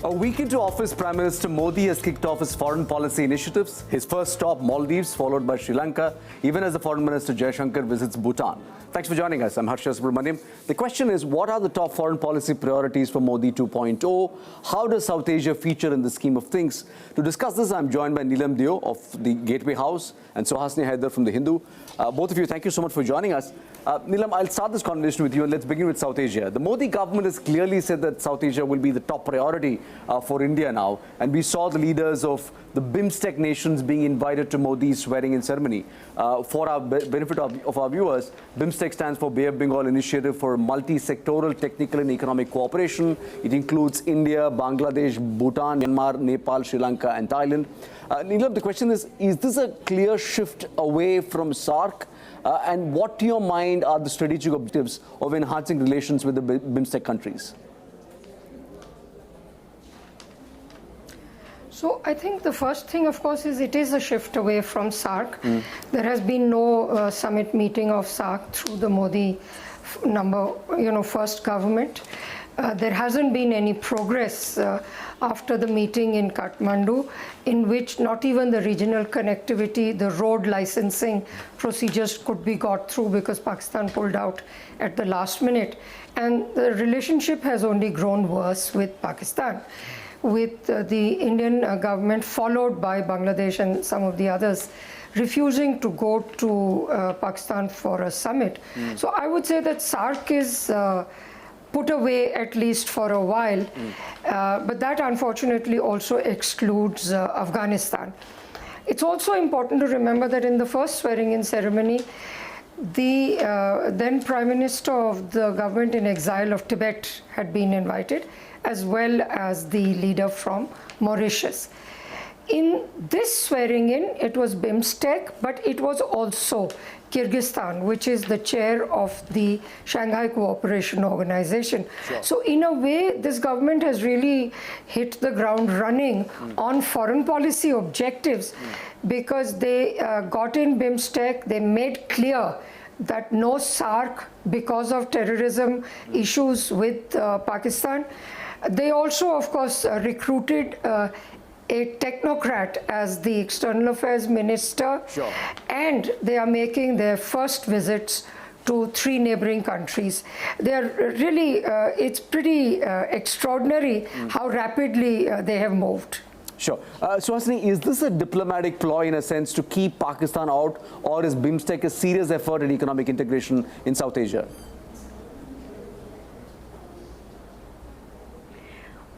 A week into office, Prime Minister Modi has kicked off his foreign policy initiatives. His first stop, Maldives, followed by Sri Lanka, even as the Foreign Minister Jaishankar visits Bhutan. Thanks for joining us. I'm Harsha Subramaniam. The question is, what are the top foreign policy priorities for Modi 2.0? How does South Asia feature in the scheme of things? To discuss this, I'm joined by Neelam of the Gateway House and Suhasini Haider from The Hindu. Both of you, thank you so much for joining us. Neelam, I'll start this conversation with you, and let's begin with South Asia. The Modi government has clearly said that South Asia will be the top priority for India now, and we saw the leaders of the BIMSTEC nations being invited to Modi's swearing-in ceremony. For our benefit of our viewers, BIMSTEC stands for Bay of Bengal Initiative for Multi-Sectoral Technical and Economic Cooperation. It includes India, Bangladesh, Bhutan, Myanmar, Nepal, Sri Lanka, and Thailand. Neelam, the question is this a clear shift away from SAARC? And what, to your mind, are the strategic objectives of enhancing relations with the BIMSTEC countries? So I think the first thing, of course, is it is a shift away from SAARC. There has been no summit meeting of SAARC through the Modi first government. There hasn't been any progress after the meeting in Kathmandu, in which not even the regional connectivity, the road licensing procedures could be got through because Pakistan pulled out at the last minute. And the relationship has only grown worse with Pakistan, with the Indian government, followed by Bangladesh and some of the others, refusing to go to Pakistan for a summit. So I would say that SAARC is put away at least for a while, but that unfortunately also excludes Afghanistan. It's also important to remember that in the first swearing-in ceremony, the then Prime Minister of the government in exile of Tibet had been invited, as well as the leader from Mauritius. In this swearing-in, it was BIMSTEC, but it was also Kyrgyzstan, which is the chair of the Shanghai Cooperation Organization. Sure. So in a way, this government has really hit the ground running on foreign policy objectives, because they got in BIMSTEC, they made clear that no SAARC because of terrorism issues with Pakistan. They also, of course, recruited a technocrat as the External Affairs Minister. Sure. And they are making their first visits to 3 neighboring countries. They are really, it's pretty extraordinary how rapidly they have moved. Sure. Suhasini, is this a diplomatic ploy in a sense to keep Pakistan out, or is BIMSTEC a serious effort at economic integration in South Asia?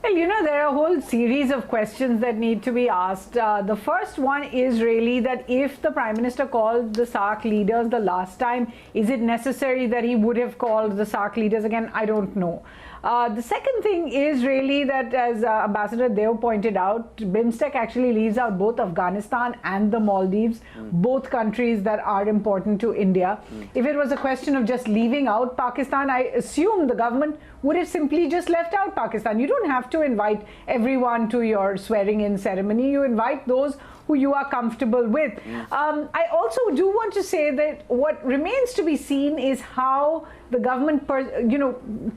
Well, you know, there are a whole series of questions that need to be asked. The first one is really that if the Prime Minister called the SAARC leaders the last time, is it necessary that he would have called the SAARC leaders again? I don't know. The second thing is really that, as Ambassador Deo pointed out, BIMSTEC actually leaves out both Afghanistan and the Maldives, both countries that are important to India. If it was a question of just leaving out Pakistan, I assume the government would have simply just left out Pakistan. You don't have to invite everyone to your swearing-in ceremony. You invite those who you are comfortable with. I also do want to say that what remains to be seen is how the government,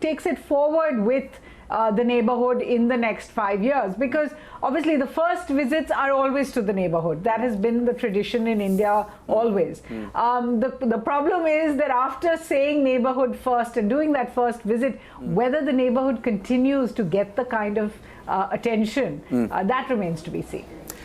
takes it forward with the neighborhood in the next 5 years, because obviously the first visits are always to the neighborhood. That has been the tradition in India always. The problem is that after saying neighborhood first and doing that first visit, whether the neighborhood continues to get the kind of attention, that remains to be seen.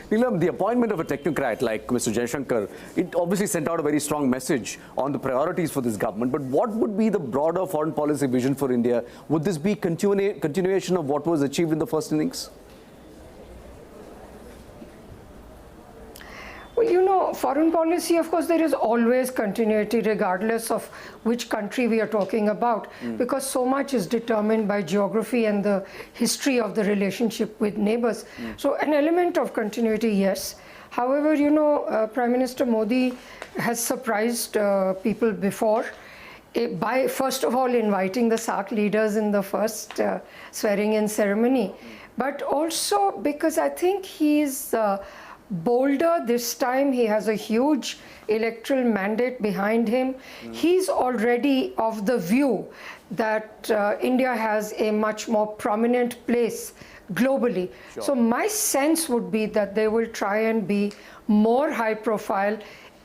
Neelam, the appointment of a technocrat like Mr. Jaishankar, it obviously sent out a very strong message on the priorities for this government. But what would be the broader foreign policy vision for India? Would this be continuation of what was achieved in the first innings? Well, you know, foreign policy, of course, there is always continuity regardless of which country we are talking about, because so much is determined by geography and the history of the relationship with neighbors. So an element of continuity, yes. However, you know, Prime Minister Modi has surprised people before by, first of all, inviting the SAARC leaders in the first swearing-in ceremony, but also because I think he's bolder this time. He has a huge electoral mandate behind him. He's already of the view that India has a much more prominent place globally. Sure. So my sense would be that they will try and be more high profile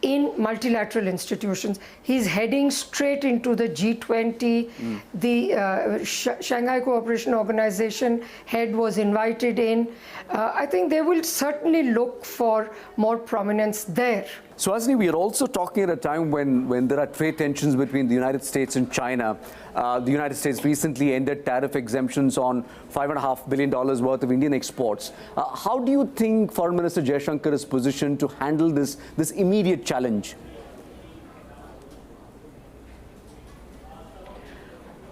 in multilateral institutions. He's heading straight into the G20. The Shanghai Cooperation Organization head was invited in. I think they will certainly look for more prominence there. Suhasini, we are also talking at a time when there are trade tensions between the United States and China. The United States recently ended tariff exemptions on $5.5 billion worth of Indian exports. How do you think Foreign Minister Jaishankar is positioned to handle this immediate challenge?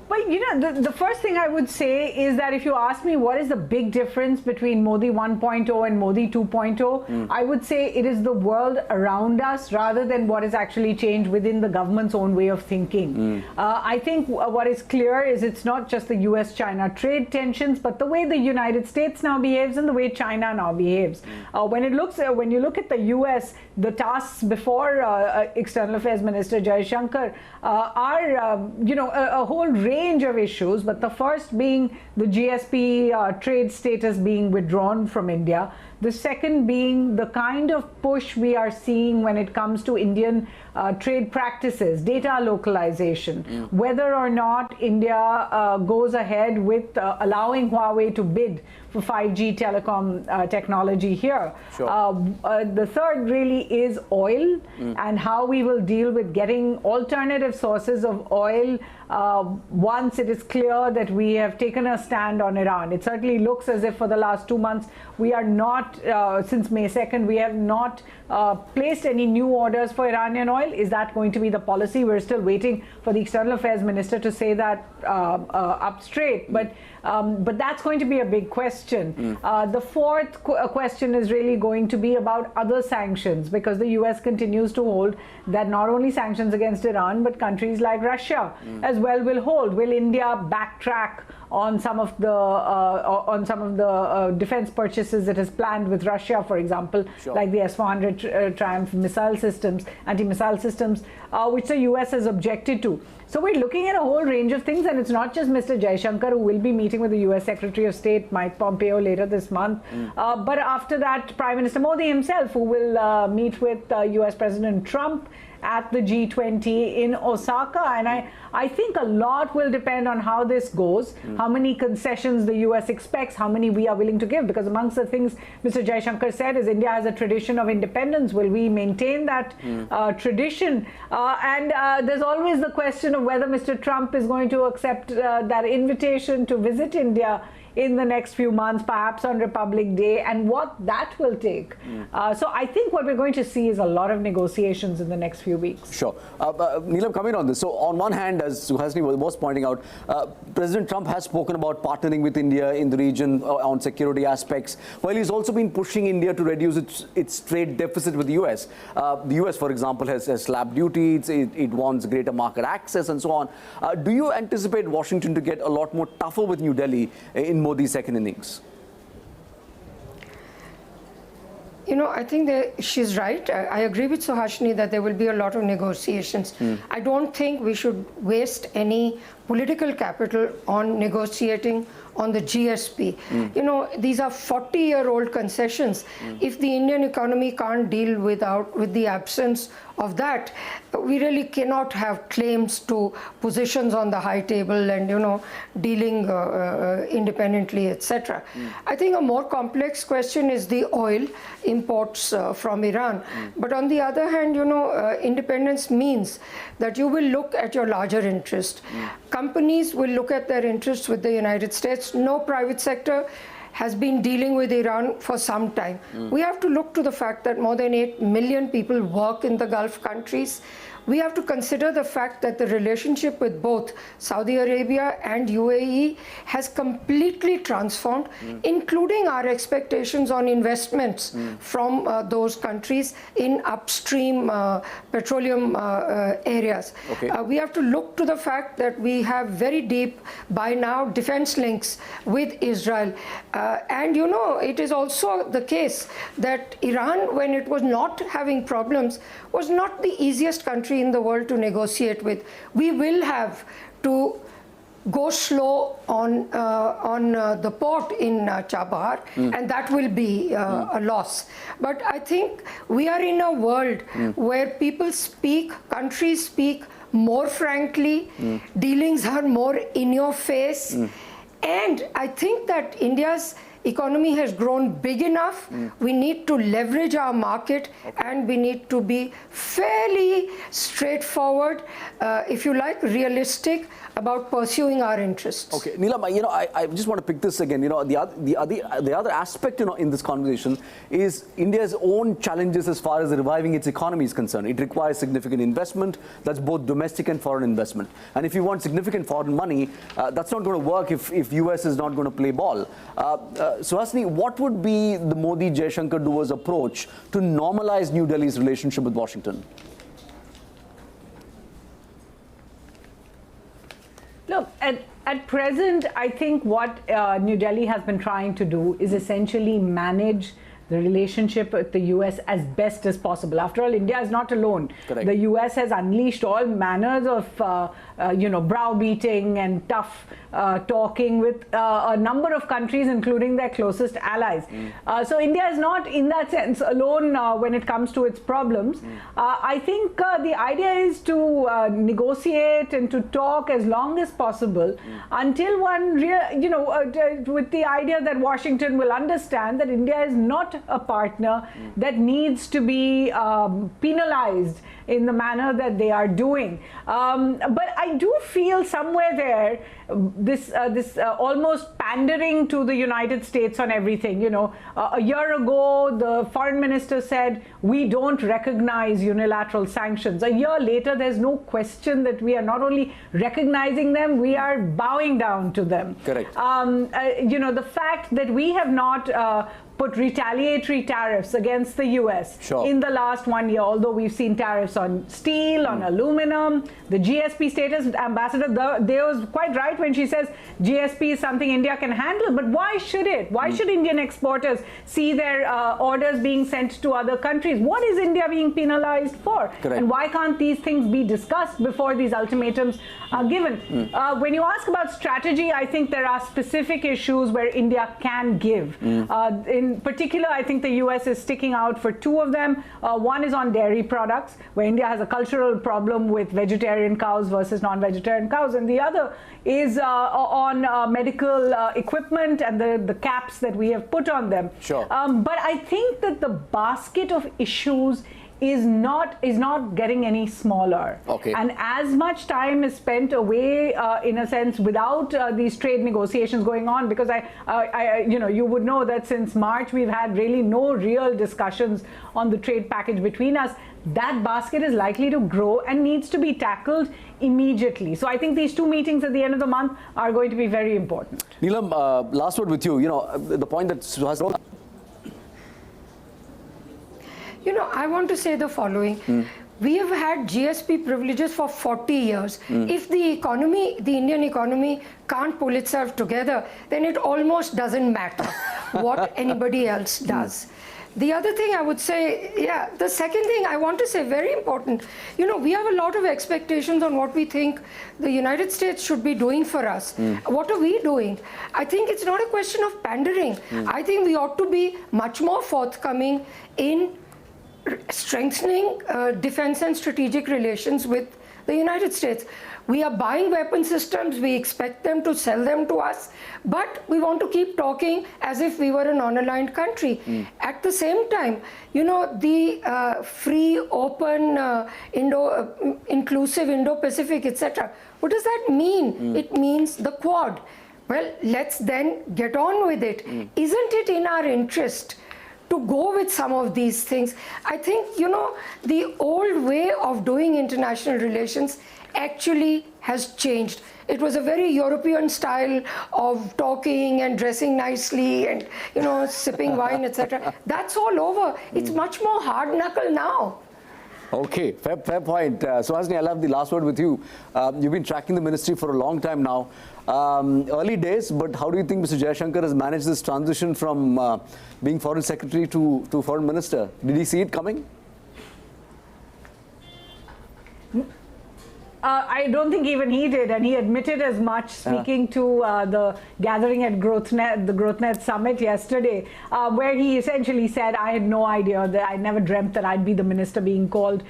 Well, you know, the first thing I would say is that if you ask me what is the big difference between Modi 1.0 and Modi 2.0, I would say it is the world around us rather than what has actually changed within the government's own way of thinking. I think what is clear is it's not just the US-China trade tensions, but the way the United States now behaves and the way China now behaves. When you look at the US, the tasks before External Affairs Minister Jaishankar are, you know, a whole range of issues, but the first being the GSP trade status being withdrawn from India. The second being the kind of push we are seeing when it comes to Indian trade practices, data localization, whether or not India goes ahead with allowing Huawei to bid for 5G telecom technology here. Sure. The third really is oil and how we will deal with getting alternative sources of oil once it is clear that we have taken a stand on Iran. It certainly looks as if for the last 2 months we are not, since May 2nd, we have not placed any new orders for Iranian oil. Is that going to be the policy? We're still waiting for the External Affairs Minister to say that up straight. But that's going to be a big question. The fourth question is really going to be about other sanctions, because the US continues to hold that not only sanctions against Iran, but countries like Russia as well will hold. Will India backtrack on some of the defense purchases it has planned with Russia, for example, like the S-400 Triumph missile systems, anti-missile systems, which the US has objected to. So we're looking at a whole range of things, and it's not just Mr. Jaishankar who will be meeting with the US Secretary of State Mike Pompeo later this month, but after that, Prime Minister Modi himself, who will meet with US President Trump at the G20 in Osaka. And I think a lot will depend on how this goes, how many concessions the US expects, how many we are willing to give, because amongst the things Mr. Jaishankar said is India has a tradition of independence. Will we maintain that tradition? And there's always the question of whether Mr. Trump is going to accept that invitation to visit India in the next few months, perhaps on Republic Day, and what that will take. So I think what we're going to see is a lot of negotiations in the next few weeks. Sure. Neelam, comment on this. So on one hand, as Suhasini was pointing out, President Trump has spoken about partnering with India in the region on security aspects, while he's also been pushing India to reduce its trade deficit with the US. The US, for example, has slapped duties, it wants greater market access and so on. Do you anticipate Washington to get a lot more tougher with New Delhi in Modi's second innings? You know, I think she's right. I agree with Suhasini that there will be a lot of negotiations. I don't think we should waste any political capital on negotiating on the GSP. You know, these are 40-year-old concessions. If the Indian economy can't deal with the absence of that, we really cannot have claims to positions on the high table and, you know, dealing independently, etc. I think a more complex question is the oil imports from Iran. But on the other hand, you know, independence means that you will look at your larger interest. Companies will look at their interests with the United States. No private sector has been dealing with Iran for some time. We have to look to the fact that more than 8 million people work in the Gulf countries. We have to consider the fact that the relationship with both Saudi Arabia and UAE has completely transformed, including our expectations on investments from those countries in upstream petroleum areas. We have to look to the fact that we have very deep, by now, defense links with Israel. And you know, it is also the case that Iran, when it was not having problems, was not the easiest country in the world to negotiate with. We will have to go slow on the port in Chabahar, and that will be a loss. But I think we are in a world where people speak, countries speak more frankly, dealings are more in your face, and I think that India's economy has grown big enough. We need to leverage our market, and we need to be fairly straightforward, if you like, realistic about pursuing our interests. Okay, Neelam, I just want to pick this again. The other aspect, in this conversation is India's own challenges as far as reviving its economy is concerned. It requires significant investment. That's both domestic and foreign investment. And if you want significant foreign money, that's not going to work if US is not going to play ball. Suhasini, what would be the Modi-Jaishankar duo's approach to normalize New Delhi's relationship with Washington? Look, at present, I think what New Delhi has been trying to do is essentially manage the relationship with the US as best as possible. After all, India is not alone. Correct. The US has unleashed all manners of browbeating and tough talking with a number of countries, including their closest allies. So India is not, in that sense, alone when it comes to its problems. I think the idea is to negotiate and to talk as long as possible until one, with the idea that Washington will understand that India is not a partner that needs to be penalized in the manner that they are doing. But I do feel somewhere there this almost pandering to the United States on everything. A year ago, the foreign minister said, we don't recognize unilateral sanctions. A year later, there's no question that we are not only recognizing them, we are bowing down to them. Correct. The fact that we have not put retaliatory tariffs against the US in the last 1 year, although we've seen tariffs on steel, on aluminum, the GSP status. Ambassador Deo was quite right when she says GSP is something India can handle, but why should it? Why should Indian exporters see their orders being sent to other countries? What is India being penalized for? Correct. And why can't these things be discussed before these ultimatums are given? When you ask about strategy, I think there are specific issues where India can give. In particular, I think the US is sticking out for two of them. One is on dairy products, where India has a cultural problem with vegetarian cows versus non-vegetarian cows, and the other is on medical equipment and the caps that we have put on them. Sure. But I think that the basket of issues is not getting any smaller. Okay. And as much time is spent away, in a sense, without these trade negotiations going on, because you would know that since March we've had really no real discussions on the trade package between us. That basket is likely to grow and needs to be tackled immediately. So I think these two meetings at the end of the month are going to be very important. Neelam, last word with you. The point that Suhasini. I want to say the following. We have had GSP privileges for 40 years. If the Indian economy can't pull itself together, then it almost doesn't matter what anybody else does. The other thing I would say, the second thing I want to say, very important, we have a lot of expectations on what we think the United States should be doing for us. What are we doing? I think it's not a question of pandering. I think we ought to be much more forthcoming in strengthening defense and strategic relations with the United States. We are buying weapon systems, we expect them to sell them to us, but we want to keep talking as if we were a non-aligned country. At the same time, the free, open, inclusive Indo-Pacific, etc. What does that mean? It means the Quad. Well, let's then get on with it. Isn't it in our interest to go with some of these things? I think, the old way of doing international relations actually has changed. It was a very European style of talking and dressing nicely and, sipping wine, etc. That's all over. It's much more hard knuckle now. Okay, fair point. Suhasini, I'll have the last word with you. You've been tracking the ministry for a long time now. Early days, but how do you think Mr. Jaishankar has managed this transition from being foreign secretary to foreign minister? Did he see it coming? I don't think even he did, and he admitted as much speaking to the gathering at the GrowthNet Summit yesterday, where he essentially said, I had no idea, that I never dreamt that I'd be the minister being called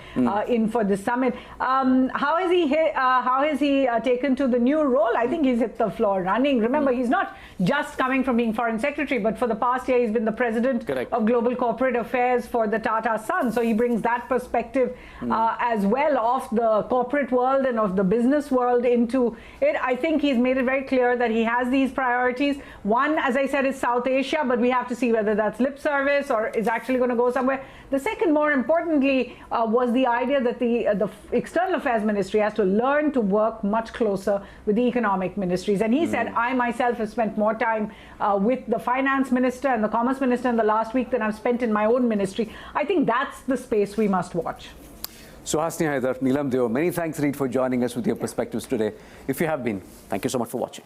in for this summit. How has he taken to the new role? I think he's hit the floor running. Remember, he's not just coming from being foreign secretary, but for the past year, he's been the president of global corporate affairs for the Tata Sons. So he brings that perspective as well of the corporate world and of the business world into it. I think he's made it very clear that he has these priorities. One, as I said, is South Asia, but we have to see whether that's lip service or is actually going to go somewhere. The second, more importantly, was the idea that the External Affairs Ministry has to learn to work much closer with the economic ministries. And he said, I myself have spent more time with the finance minister and the commerce minister in the last week than I've spent in my own ministry. I think that's the space we must watch. Suhasini, Haider, Neelam, many thanks, Reed, for joining us with your perspectives today. If you have been, thank you so much for watching.